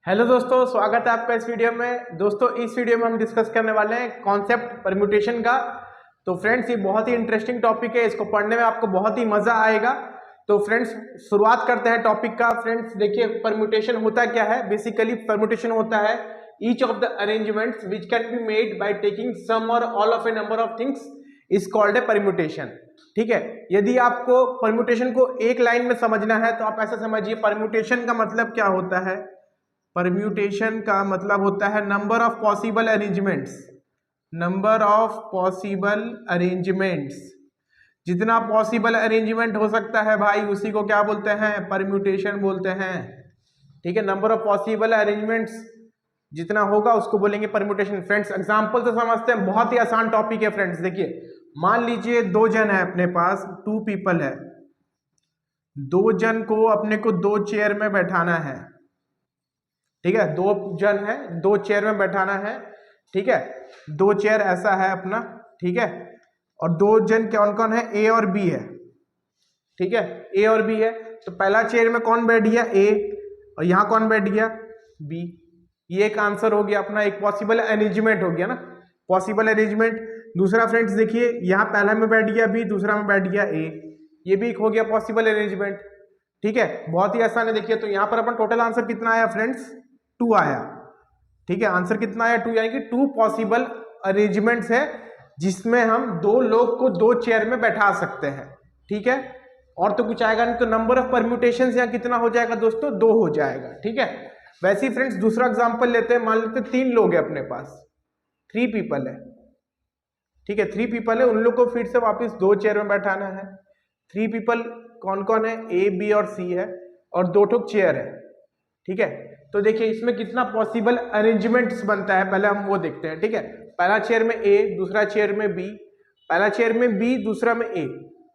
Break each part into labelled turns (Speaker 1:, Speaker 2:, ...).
Speaker 1: Hello दोस्तों, स्वागत है आपका इस वीडियो में। दोस्तों इस वीडियो में हम डिस्कस करने वाले हैं कॉन्सेप्ट परम्यूटेशन का। तो फ्रेंड्स ये बहुत ही इंटरेस्टिंग टॉपिक है, इसको पढ़ने में आपको बहुत ही मजा आएगा। तो फ्रेंड्स शुरुआत करते हैं टॉपिक का। फ्रेंड्स देखिए परम्यूटेशन होता क्या है। बेसिकली परम्यूटेशन होता है each of the arrangements which can be made by taking some or all of a number of things is called a permutation. ठीक है, यदि आपको परम्यूटेशन को एक लाइन में समझना है तो आप ऐसा समझिए, परम्यूटेशन का मतलब क्या होता है। परम्यूटेशन का मतलब होता है number of possible arrangements. Number of possible arrangements, जितना पॉसिबल अरेंजमेंट हो सकता है भाई उसी को क्या बोलते हैं, परम्यूटेशन बोलते हैं। ठीक है, नंबर ऑफ पॉसिबल अरेंजमेंट्स जितना होगा उसको बोलेंगे परम्यूटेशन। फ्रेंड्स एग्जांपल तो समझते हैं, बहुत ही आसान टॉपिक है। फ्रेंड्स देखिए, मान लीजिए दो जन है अपने पास, टू पीपल है। दो जन को अपने को दो चेयर में बैठाना है। ठीक है, दो जन है, दो चेयर में बैठाना है। ठीक है, दो चेयर ऐसा है अपना। ठीक है, और दो जन कौन कौन है, ए और बी है। ठीक है, ए और बी है। तो पहला चेयर में कौन बैठ गया, ए, और यहां कौन बैठ गया, बी। ये एक आंसर हो गया अपना, एक पॉसिबल अरेंजमेंट हो गया ना, पॉसिबल अरेंजमेंट। दूसरा फ्रेंड्स देखिए, यहाँ पहला में बैठ गया बी, दूसरा में बैठ गया ए, ये भी एक हो गया पॉसिबल अरेंजमेंट। ठीक है, बहुत ही आसान है। देखिए तो यहाँ पर अपन टोटल आंसर कितना आया फ्रेंड्स, 2 आया। ठीक है, आंसर कितना आया, 2, यानी कि 2 पॉसिबल अरेंजमेंट्स है जिसमें हम दो लोग को दो चेयर में बैठा सकते हैं। ठीक है, और तो कुछ आएगा नहीं, तो नंबर ऑफ परम्यूटेशंस यहाँ कितना हो जाएगा दोस्तों, 2 हो जाएगा। ठीक है, वैसे ही फ्रेंड्स दूसरा एग्जांपल लेते हैं। मान लेते हैं 3 लोग हैं अपने पास, 3 पीपल है। ठीक है, 3 पीपल है, उन लोग को फिर से वापस दो चेयर में बैठाना है। 3 पीपल कौन कौन है, ए, बी और सी है, और दो ठोक चेयर है। ठीक है, तो देखिए इसमें कितना पॉसिबल अरेंजमेंट्स बनता है, पहले हम वो देखते हैं। ठीक है, पहला चेयर में ए, दूसरा चेयर में बी, पहला चेयर में बी, दूसरा में ए।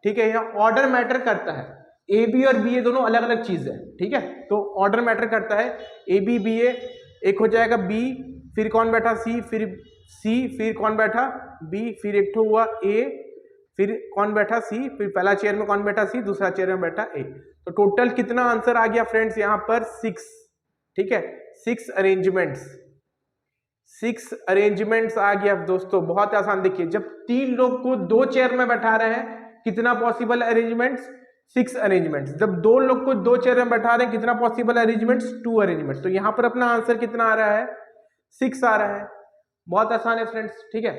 Speaker 1: ठीक है, यहाँ ऑर्डर मैटर करता है। ए बी और बी ये दोनों अलग अलग चीज है। ठीक है, तो ऑर्डर मैटर करता है। ए बी बी ए, एक हो जाएगा बी, फिर कौन बैठा सी, फिर सी, फिर कौन बैठा बी, फिर एक ठो हुआ ए, फिर कौन बैठा सी, फिर पहला चेयर में कौन बैठा सी, दूसरा चेयर में बैठा ए। तो टोटल कितना आंसर आ गया फ्रेंड्स यहाँ पर, 6। ठीक है, 6 अरेंजमेंट्स, 6 अरेंजमेंट्स आ गया दोस्तों। बहुत आसान। देखिए जब 3 लोग को दो चेयर में बैठा रहे हैं, कितना पॉसिबल अरेंजमेंट्स, 6 अरेंजमेंट्स। जब दो लोग को दो चेयर में बैठा रहे हैं, कितना पॉसिबल अरेंजमेंट्स, 2 अरेंजमेंट्स। तो यहाँ पर अपना आंसर कितना आ रहा है, 6 आ रहा है। बहुत आसान है फ्रेंड्स। ठीक है,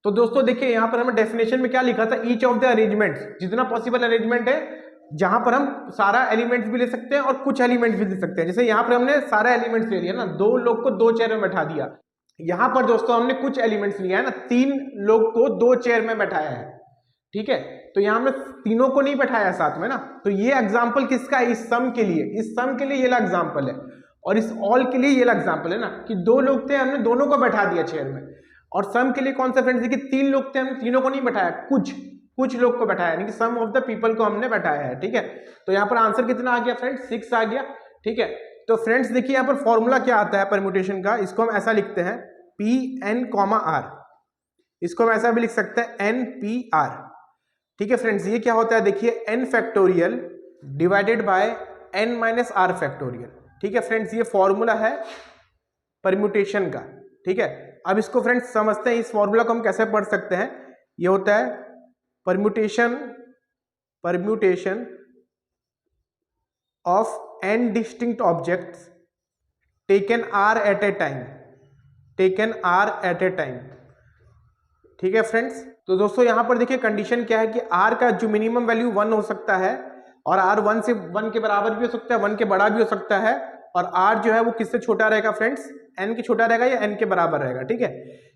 Speaker 1: तो दोस्तों देखिए यहाँ पर हमें डेफिनेशन में क्या लिखा था, ईच ऑफ द अरेंजमेंट्स, जितना पॉसिबल अरेंजमेंट है, जहां पर हम सारा एलिमेंट्स भी ले सकते हैं और कुछ एलिमेंट्स भी ले सकते हैं। जैसे यहाँ पर हमने सारा एलिमेंट्स ले लिया ना, दो लोग को दो चेयर में बैठा दिया। यहाँ पर दोस्तों हमने कुछ एलिमेंट्स लिया है ना, 3 लोग को दो चेयर में बैठाया है। ठीक है, तो यहाँ हमने तीनों को नहीं बैठाया साथ में ना। तो ये एग्जाम्पल किसका है, इस सम के लिए, इस सम के लिए ये एग्जाम्पल है, और इस ऑल के लिए ये एग्जाम्पल है ना, कि दो लोग थे, हमने दोनों को बैठा दिया चेयर में। और सम के लिए कौन सा फ्रेंड्स, देखिए 3 लोग थे, हमने तीनों को नहीं बैठाया, कुछ लोग को बैठाया, यानी कि सम ऑफ द पीपल को हमने बैठाया है। ठीक है, तो यहाँ पर आंसर कितना आ गया फ्रेंड्स, 6 आ गया। ठीक है, तो फ्रेंड्स देखिए यहाँ पर फॉर्मूला क्या आता है परम्यूटेशन का, इसको हम ऐसा लिखते हैं पी एन कॉमा आर, इसको हम ऐसा भी लिख सकते हैं एन पी आर। ठीक है फ्रेंड्स, ये क्या होता है, देखिए n factorial divided by n minus r factorial. ठीक है फ्रेंड्स, ये फॉर्मूला है परम्यूटेशन का। ठीक है, अब इसको फ्रेंड्स समझते हैं, इस फॉर्मूला को हम कैसे पढ़ सकते हैं। ये होता है permutation of n distinct objects taken r at a time, ठीक है फ्रेंड्स। तो दोस्तों यहां पर देखिए कंडीशन क्या है कि आर का जो मिनिमम वैल्यू 1 हो सकता है, और आर 1 से 1 के बराबर भी हो सकता है, 1 के बड़ा भी हो सकता है, और आर जो है वो किससे छोटा रहेगा फ्रेंड्स, एन के छोटा रहेगा या एन के बराबर रहेगा। ठीक है,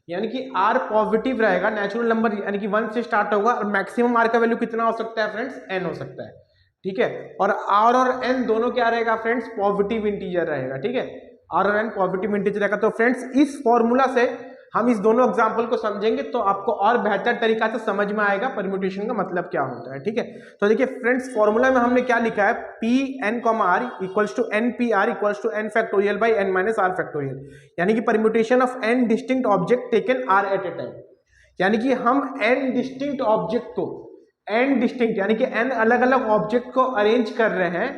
Speaker 1: यानी कि आर पॉजिटिव रहेगा, नेचुरल नंबर यानी कि 1 से स्टार्ट होगा, और मैक्सिमम आर का वैल्यू कितना हो सकता है फ्रेंड्स, एन हो सकता है। ठीक है, और आर और एन दोनों क्या रहेगा फ्रेंड्स, पॉजिटिव इंटीजर रहेगा। ठीक है, आर और एन पॉजिटिव इंटीजर रहेगा। तो फ्रेंड्स इस फॉर्मूला से हम इस दोनों एग्जाम्पल को समझेंगे तो आपको और बेहतर तरीका से समझ में आएगा परम्यूटेशन का मतलब क्या होता है। ठीक है, तो देखिए फ्रेंड्स फॉर्मूला में हमने क्या लिखा है, p n comma r equals to n p r equals to n factorial by n minus r factorial, यानी कि permutation of n distinct object taken r at a time. यानी कि हम एन डिस्टिंक्ट ऑब्जेक्ट को, n distinct यानी कि N अलग अलग ऑब्जेक्ट को अरेंज कर रहे हैं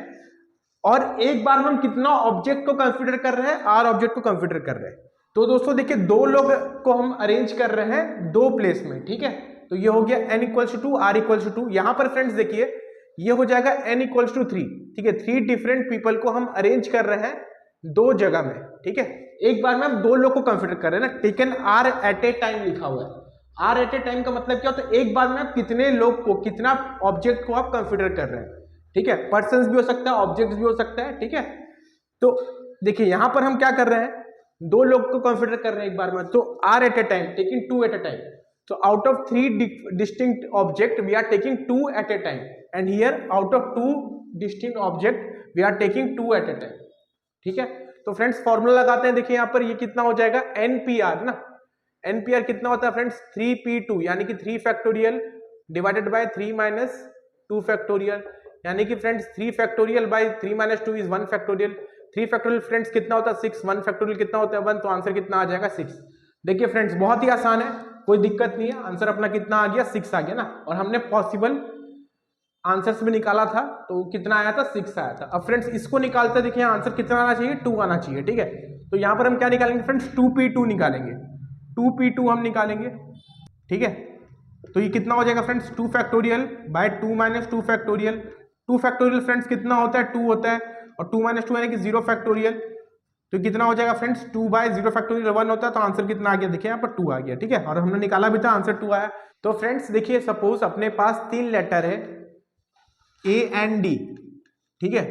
Speaker 1: और एक बार में हम कितना ऑब्जेक्ट को कंसीडर कर रहे हैं, आर ऑब्जेक्ट को कंसीडर कर रहे हैं। तो दोस्तों देखिए दो लोग को हम अरेंज कर रहे हैं दो प्लेस में, ठीक है। तो ये हो गया n equals to 2 r equals to 2। यहां पर फ्रेंड्स देखिए ये हो जाएगा n इक्वल्स टू 3, ठीक है। 3 डिफरेंट पीपल को हम अरेंज कर रहे हैं दो जगह में, ठीक है। एक बार में हम दो लोग को कंसीडर कर रहे हैं ना, taken r at a time लिखा हुआ है। r एट ए टाइम का मतलब क्या होता है, एक बार में आप कितने लोग को, कितना ऑब्जेक्ट को आप कंसीडर कर रहे हैं, ठीक है। पर्सन्स भी हो सकता है, ऑब्जेक्ट्स भी हो सकता है, ठीक है। तो देखिए यहां पर हम क्या कर रहे हैं, दो लोग को कंसीडर कर रहे हैं एक बार में, तो r at a time taking 2 at a time. So out of 3 distinct object we are taking 2 at a time, and here out of 2 distinct object we are taking 2 at a time, ठीक है। तो friends formula लगाते हैं, देखिए यहाँ पर ये कितना हो जाएगा NPR ना, NPR कितना होता है फ्रेंड्स 3p2 यानी कि 3 factorial divided bye 3 minus 2 factorial, यानी कि friends 3 factorial by 3 minus 2 is 1 factorial. 3 factorial friends कितना होता है 6, 1 फैक्टोरियल कितना होता है 1, तो आंसर कितना आ जाएगा 6। देखिए फ्रेंड्स बहुत ही आसान है, कोई दिक्कत नहीं है, आंसर अपना कितना आ गया 6 आ गया ना। और हमने पॉसिबल आंसर्स भी निकाला था तो कितना आया था 6 आया था। अब फ्रेंड्स इसको निकालते देखिए आंसर कितना आना चाहिए 2 आना चाहिए, ठीक है। तो यहाँ पर हम क्या निकालेंगे फ्रेंड्स 2p2 निकालेंगे, 2p2 हम निकालेंगे, ठीक है। तो ये कितना हो जाएगा friends 2 factorial by 2 minus 2 factorial. 2 factorial friends कितना होता है 2 होता है, और 2 माइनस 2 यानी कि 0 फैक्टोरियल। तो कितना हो जाएगा फ्रेंड्स 2 बाय 0 फैक्टोरियल 1 होता है, तो आंसर कितना आ गया देखिए यहाँ पर 2 आ गया, ठीक है। और हमने निकाला भी था आंसर 2 आया। तो फ्रेंड्स देखिए सपोज अपने पास 3 लेटर है A एंड D, ठीक है।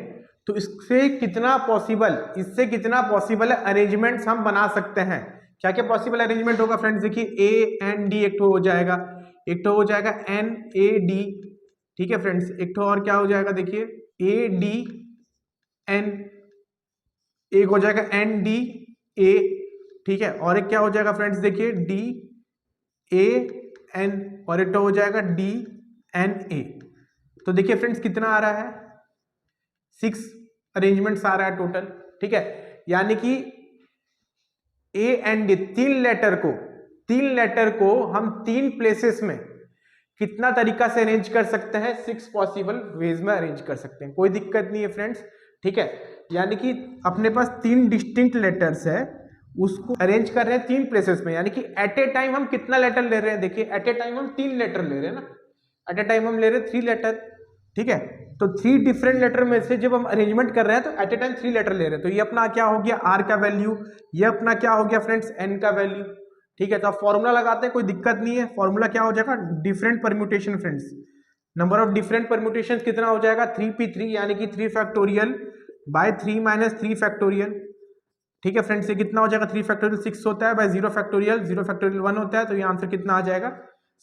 Speaker 1: तो इससे कितना पॉसिबल है अरेंजमेंट्स हम बना सकते हैं। क्या क्या पॉसिबल अरेंजमेंट होगा फ्रेंड्स, देखिए A एंड D एक तो हो जाएगा, एक तो हो जाएगा NAD, ठीक है फ्रेंड्स। एक तो और क्या हो जाएगा देखिए ADN, एक हो जाएगा NDA, ठीक है। और एक क्या हो जाएगा फ्रेंड्स देखिए DAN, और एक तो हो जाएगा DNA। तो देखिए फ्रेंड्स कितना आ रहा है 6 अरेंजमेंट्स आ रहा है टोटल, ठीक है। यानी कि A एंड D तीन लेटर को हम 3 प्लेसेस में कितना तरीका से अरेंज कर सकते हैं, 6 पॉसिबल वेज में अरेंज कर सकते हैं, कोई दिक्कत नहीं है फ्रेंड्स, ठीक है। यानी कि अपने पास 3 डिस्टिंक्ट लेटर्स है, उसको अरेंज कर रहे हैं 3 प्लेसेस में, यानी कि एट ए टाइम हम कितना लेटर ले रहे हैं, देखिए एट ए टाइम हम 3 लेटर ले रहे हैं ना, एट ए टाइम हम ले रहे हैं 3 लेटर, ठीक है। तो 3 डिफरेंट लेटर में से जब हम अरेंजमेंट कर रहे हैं तो एट ए टाइम 3 लेटर ले रहे हैं। तो ये अपना क्या हो गया R का वैल्यू, ये अपना क्या हो गया फ्रेंड्स N का वैल्यू, ठीक है। तो आप फॉर्मूला लगाते हैं, कोई दिक्कत नहीं है। फॉर्मूला क्या हो जाएगा different permutation friends, number of different permutation कितना हो जाएगा 3p3 यानी कि 3 फैक्टोरियल बाय 3 माइनस 3 फैक्टोरियल, ठीक है फ्रेंड्स। ये कितना हो जाएगा 3 फैक्टोरियल 6 होता है बाय 0 फैक्टोरियल 1 होता है, तो ये आंसर कितना आ जाएगा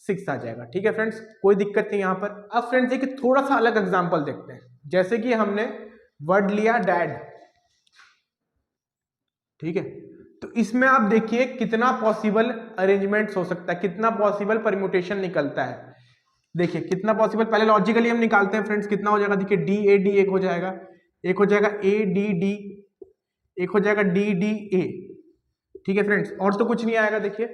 Speaker 1: 6 आ जाएगा, ठीक है फ्रेंड्स। कोई दिक्कत नहीं यहाँ पर। अब फ्रेंड्स देखिए थोड़ा सा अलग एग्जांपल देखते हैं, जैसे कि हमने वर्ड लिया डैड, ठीक है। तो इसमें आप देखिए कितना पॉसिबल अरेंजमेंट्स हो सकता है, कितना पॉसिबल परम्यूटेशन निकलता है। देखिए कितना पॉसिबल, पहले लॉजिकली हम निकालते हैं फ्रेंड्स, कितना हो जाएगा देखिए DAD एक हो जाएगा, एक हो जाएगा ADD, एक हो जाएगा DDA, ठीक है फ्रेंड्स। और तो कुछ नहीं आएगा देखिए,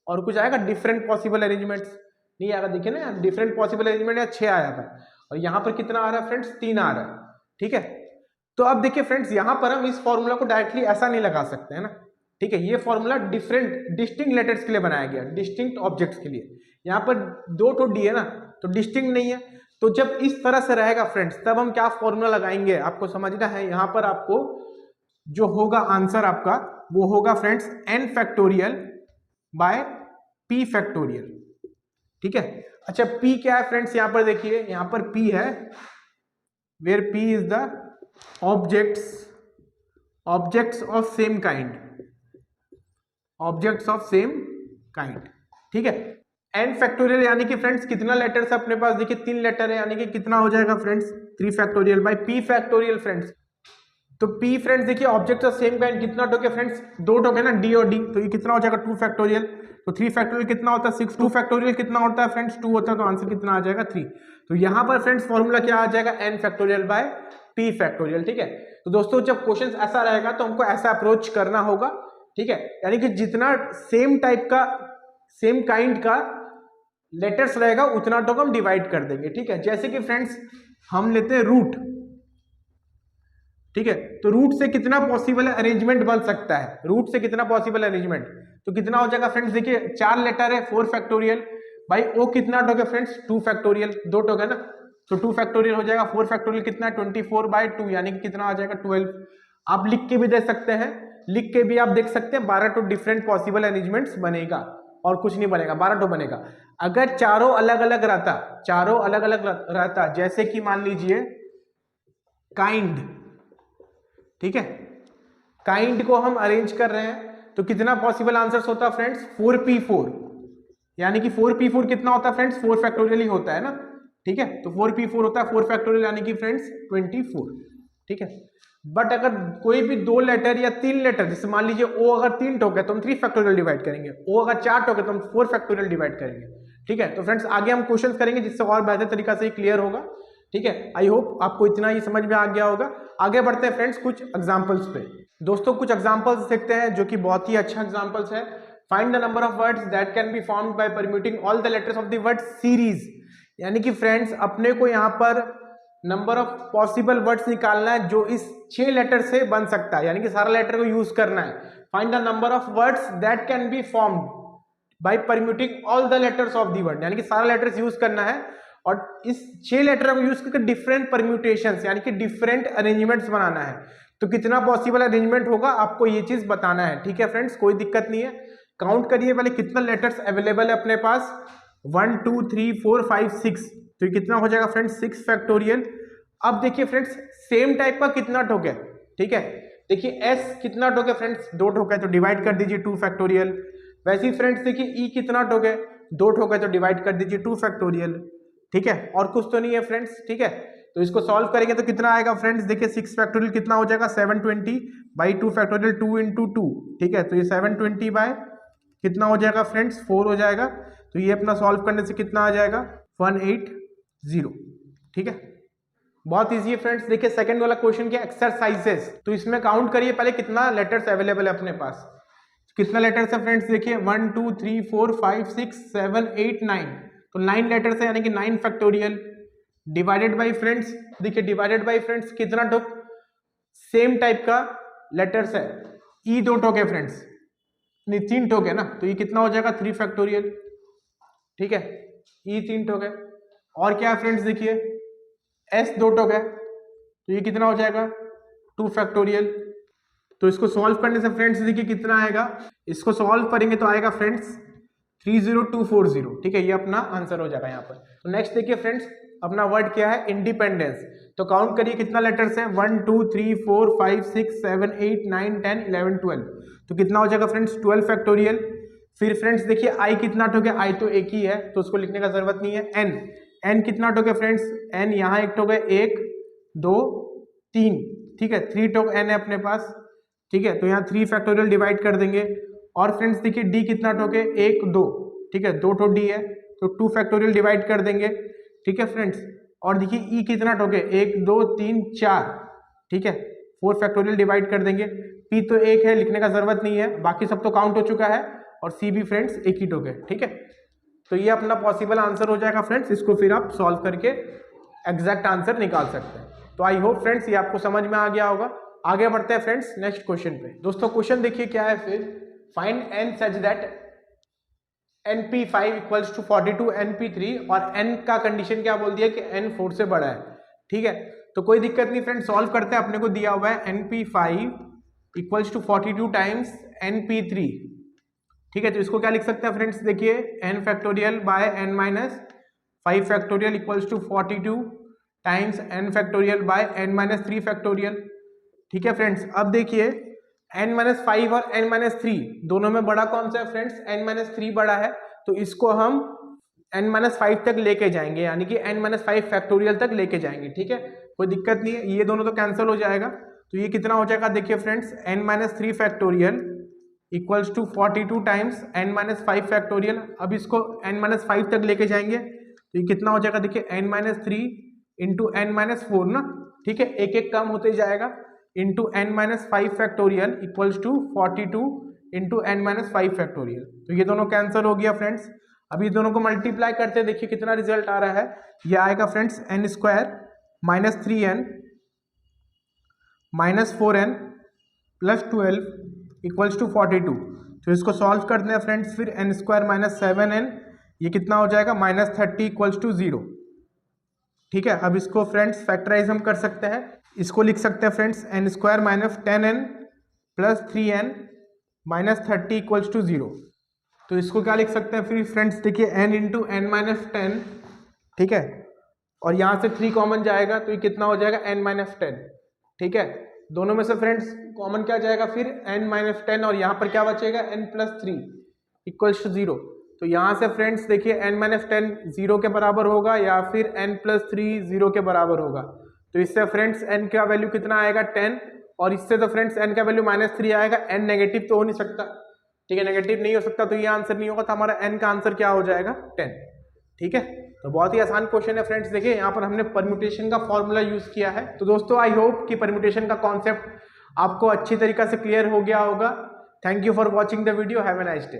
Speaker 1: और कुछ आएगा डिफरेंट पॉसिबल अरेंजमेंट्स नहीं आएगा, देखिए ना डिफरेंट पॉसिबल अरेंजमेंट या 6 आया था, और यहाँ पर कितना आ रहा है फ्रेंड्स 3 आ रहा है, ठीक है। तो अब देखिए फ्रेंड्स यहाँ पर हम इस फॉर्मूला को डायरेक्टली ऐसा नहीं लगा सकते हैं ना, ठीक है। ये फॉर्मूला डिस्टिंक्ट लेटर्स के लिए बनाया गया, डिस्टिंक्ट ऑब्जेक्ट्स के लिए। यहाँ पर 2 तो डी है ना, तो डिस्टिंक्ट नहीं है। तो जब इस तरह से रहेगा फ्रेंड्स तब हम क्या फॉर्मूला लगाएंगे, आपको समझना है। यहाँ पर आपको जो होगा आंसर आपका वो होगा friends n factorial bye p factorial, ठीक है। अच्छा p क्या है फ्रेंड्स, यहाँ पर देखिए, यहाँ पर p है where p is the objects of same kind, objects of same kind, ठीक है। n फैक्टोरियल यानी कि फ्रेंड्स कितना लेटर्स अपने पास, देखिए 3 लेटर है, यानी कि कितना हो जाएगा friends 3 factorial by p factorial friends. तो p फ्रेंड्स देखिए ऑब्जेक्ट ऑफ सेम काइंड कितना टोके फ्रेंड्स, 2 टोके ना d और d, तो ये कितना हो जाएगा 2 फैक्टोरियल। तो 3 फैक्टोरियल कितना होता है 6, 2 फैक्टोरियल कितना होता है फ्रेंड्स 2 होता है, तो आंसर कितना आ जाएगा 3। तो यहाँ पर फ्रेंड्स फॉर्मूला क्या आ जाएगा n factorial bye p factorial, ठीक है। तो दोस्तों जब क्वेश्चन ऐसा रहेगा तो हमको ऐसा अप्रोच करना होगा, ठीक है। यानी कि जितना सेम टाइप का सेम काइंड का लेटर्स रहेगा उतना तो हम डिवाइड कर देंगे, ठीक है। जैसे कि फ्रेंड्स हम लेते हैं रूट, ठीक है। तो रूट से कितना पॉसिबल है अरेंजमेंट बन सकता है, रूट से कितना पॉसिबल अरेंजमेंट, तो कितना हो जाएगा फ्रेंड्स, देखिए 4 लेटर है 4 फैक्टोरियल भाई, ओ कितना टोक है फ्रेंड्स 2 फैक्टोरियल, 2 टोक है ना, तो 2 फैक्टोरियल हो जाएगा, 4 फैक्टोरियल कितना है 24/2 यानी कि कितना आ जाएगा 12। आप लिख के भी दे सकते हैं, लिख के भी आप देख सकते हैं 12 टू डिफरेंट पॉसिबल अरेंजमेंट्स बनेगा और कुछ नहीं बनेगा, 12 टू बनेगा। अगर चारों अलग अलग रहता, चारों अलग अलग रहता, जैसे कि मान लीजिए काइंड, ठीक है, काइंड को हम अरेंज कर रहे हैं तो कितना पॉसिबल आंसर्स होता है फ्रेंड्स 4p4, यानी कि 4p4 कितना होता है फ्रेंड्स 4 फैक्टोरियल ही होता है ना, ठीक है, तो 4p4 होता है 4 फैक्टोरियल यानी कि फ्रेंड्स 24, ठीक है। बट अगर कोई भी 2 लेटर या 3 लेटर, जैसे मान लीजिए ओ अगर 3 टोक है तो हम 3 फैक्टोरियल डिवाइड करेंगे, ओ अगर 4 टोक है तो हम 4 फैक्टोरियल डिवाइड करेंगे, ठीक है। तो फ्रेंड्स आगे हम क्वेश्चन करेंगे जिससे और बेहतर तरीका से क्लियर होगा, ठीक है। आई होप आपको इतना ही समझ में आ गया होगा। आगे बढ़ते हैं फ्रेंड्स कुछ एग्जांपल्स पे। दोस्तों कुछ एग्जांपल्स देखते हैं जो कि बहुत ही अच्छा एग्जांपल्स है। Find the number of words that can be formed by permuting all the letters of the word series, यानी कि फ्रेंड्स अपने को यहाँ पर नंबर ऑफ पॉसिबल वर्ड्स निकालना है जो इस 6 लेटर से बन सकता है, यानी कि सारा लेटर को यूज करना है। Find the number of words that can be formed by permuting all the letters of the word, यानी कि सारा लेटर्स यूज करना है और इस 6 लेटर को यूज करके डिफरेंट परम्यूटेशंस यानी कि डिफरेंट अरेंजमेंट्स बनाना है। तो कितना पॉसिबल अरेंजमेंट होगा आपको ये चीज बताना है, ठीक है फ्रेंड्स, कोई दिक्कत नहीं है। काउंट करिए पहले कितना लेटर्स अवेलेबल है अपने पास, 1 2 3 4 5 6, तो ये कितना हो जाएगा फ्रेंड्स 6 फैक्टोरियल। अब देखिए फ्रेंड्स सेम टाइप का कितना ठोक है, ठीक है, देखिए एस कितना ठोक है फ्रेंड्स 2 ठोक है तो डिवाइड कर दीजिए 2 फैक्टोरियल। वैसे ही फ्रेंड्स देखिए ई कितना ठोक है 2 ठोक है तो डिवाइड कर दीजिए 2 फैक्टोरियल, ठीक है, और कुछ तो नहीं है फ्रेंड्स, ठीक है। तो इसको सॉल्व करेंगे तो कितना आएगा फ्रेंड्स, देखिए 6 फैक्टोरियल कितना हो जाएगा 720/2 फैक्टोरियल 2 × 2, ठीक है, तो ये 720 बाय कितना हो जाएगा फ्रेंड्स 4 हो जाएगा, तो ये अपना सॉल्व करने से कितना आ जाएगा 180, ठीक है। बहुत इजी है फ्रेंड्स। देखिए सेकंड वाला क्वेश्चन क्या एक्सरसाइजेस, तो इसमें काउंट करिए पहले कितना लेटर्स अवेलेबल है अपने पास, कितना लेटर्स है फ्रेंड्स, देखिए 1 2 3 4 5 6 7 8 9, तो 9 लेटर्स है यानी कि 9 फैक्टोरियल डिवाइडेड बाय फ्रेंड्स, देखिए डिवाइडेड बाय फ्रेंड्स कितना टोक, सेम टाइप का लेटर्स है, ई 2 टोक है फ्रेंड्स, नहीं 3 टोक है ना, तो ये कितना हो जाएगा 3 फैक्टोरियल, ठीक है, ई 3 टोक है। और क्या है फ्रेंड्स, देखिए एस 2 टोक है तो ये कितना हो जाएगा 2 फैक्टोरियल। तो इसको सॉल्व करने से फ्रेंड्स देखिए कितना आएगा, इसको सॉल्व करेंगे तो आएगा फ्रेंड्स 30240, ठीक है, ये अपना आंसर हो जाएगा यहाँ पर। तो नेक्स्ट देखिए फ्रेंड्स अपना वर्ड क्या है इंडिपेंडेंस, तो काउंट करिए कितना लेटर्स है 1 2 3 4 5 6 7 8 9 10 11 12, तो कितना हो जाएगा फ्रेंड्स 12 फैक्टोरियल। फिर फ्रेंड्स देखिए आई कितना टोक है, आई तो एक ही है तो उसको लिखने का जरूरत नहीं है। एन, एन कितना टोक है फ्रेंड्स, एन यहाँ एक टोक है 1 2 3, ठीक है, 3 टोक एन है अपने पास, ठीक है, तो यहाँ 3 फैक्टोरियल डिवाइड कर देंगे। और फ्रेंड्स देखिए डी कितना टोक है 1 2, ठीक है, 2 टो डी है तो 2 फैक्टोरियल डिवाइड कर देंगे, ठीक है फ्रेंड्स। और देखिए ई कितना टोक है 1 2 3 4, ठीक है, 4 फैक्टोरियल डिवाइड कर देंगे। पी तो एक है लिखने का जरूरत नहीं है, बाकी सब तो काउंट हो चुका है, और सी भी फ्रेंड्स एक ही टोक है, ठीक है। तो ये अपना पॉसिबल आंसर हो जाएगा फ्रेंड्स, इसको फिर आप सॉल्व करके एग्जैक्ट आंसर निकाल सकते हैं। तो आई होप फ्रेंड्स ये आपको समझ में आ गया होगा। आगे बढ़ते हैं फ्रेंड्स नेक्स्ट क्वेश्चन पे। दोस्तों क्वेश्चन देखिए क्या है, फिर find n such that np5 equals to 42 np3, और n का कंडीशन क्या बोल दिया कि n 4 से बड़ा है, ठीक है। तो कोई दिक्कत नहीं फ्रेंड्स, सॉल्व करते हैं, अपने को दिया हुआ है np5 equals to 42 times np3, ठीक है। तो इसको क्या लिख सकते हैं फ्रेंड्स, देखिए n factorial by n minus 5 factorial equals to 42 times n factorial by n minus 3 factorial, ठीक है फ्रेंड्स। अब देखिए n-5 और n-3 दोनों में बड़ा कौन सा है फ्रेंड्स, n-3 बड़ा है, तो इसको हम n-5 तक लेके जाएंगे, यानी कि n-5 फैक्टोरियल तक लेके जाएंगे, ठीक है, कोई दिक्कत नहीं है, ये दोनों तो कैंसिल हो जाएगा। तो ये कितना हो जाएगा, देखिए friends n-3 factorial equals to 42 times n-5 factorial. अब इसको n-5 तक लेके जाएंगे तो ये कितना हो जाएगा, देखिए n-3 इंटू n-4 ना, ठीक है, एक एक कम होते जाएगा, into n-5 factorial equals to 42 into n-5 factorial. तो ये दोनों कैंसिल हो गया फ्रेंड्स। अभी दोनों को मल्टीप्लाई करते हैं, देखिए कितना रिजल्ट आ रहा है, ये आएगा friends n² minus 3n -4n + 12 = 42। तो इसको सॉल्व करते हैं फ्रेंड्स, फिर n² - 7n ये कितना हो जाएगा -30 = 0। ठीक है, अब इसको फ्रेंड्स फैक्टराइज हम कर सकते हैं। इसको लिख सकते हैं फ्रेंड्स n² - 10n + 3n - 30 = 0। तो इसको क्या लिख सकते हैं फिर फ्रेंड्स, देखिए n × n - 10, ठीक है, और यहाँ से 3 कॉमन जाएगा तो ये कितना हो जाएगा n - 10। ठीक है, दोनों में से फ्रेंड्स कॉमन क्या जाएगा फिर n - 10, और यहाँ पर क्या बचेगा n + 3 = 0। तो यहाँ से फ्रेंड्स देखिए n - 10 0 के बराबर होगा या फिर n + 3 0 के बराबर होगा। तो इससे फ्रेंड्स n का वैल्यू कितना आएगा 10, और इससे तो फ्रेंड्स n का वैल्यू -3 आएगा। n नेगेटिव तो हो नहीं सकता, ठीक है, नेगेटिव नहीं हो सकता, तो ये आंसर नहीं होगा, तो हमारा n का आंसर क्या हो जाएगा 10। ठीक है, तो बहुत ही आसान क्वेश्चन है फ्रेंड्स। देखिए यहाँ पर हमने परम्यूटेशन का फॉर्मूला यूज किया है। तो दोस्तों आई होप कि परम्यूटेशन का कॉन्सेप्ट आपको अच्छी तरीके से क्लियर हो गया होगा। Thank you for watching the video, have a nice day.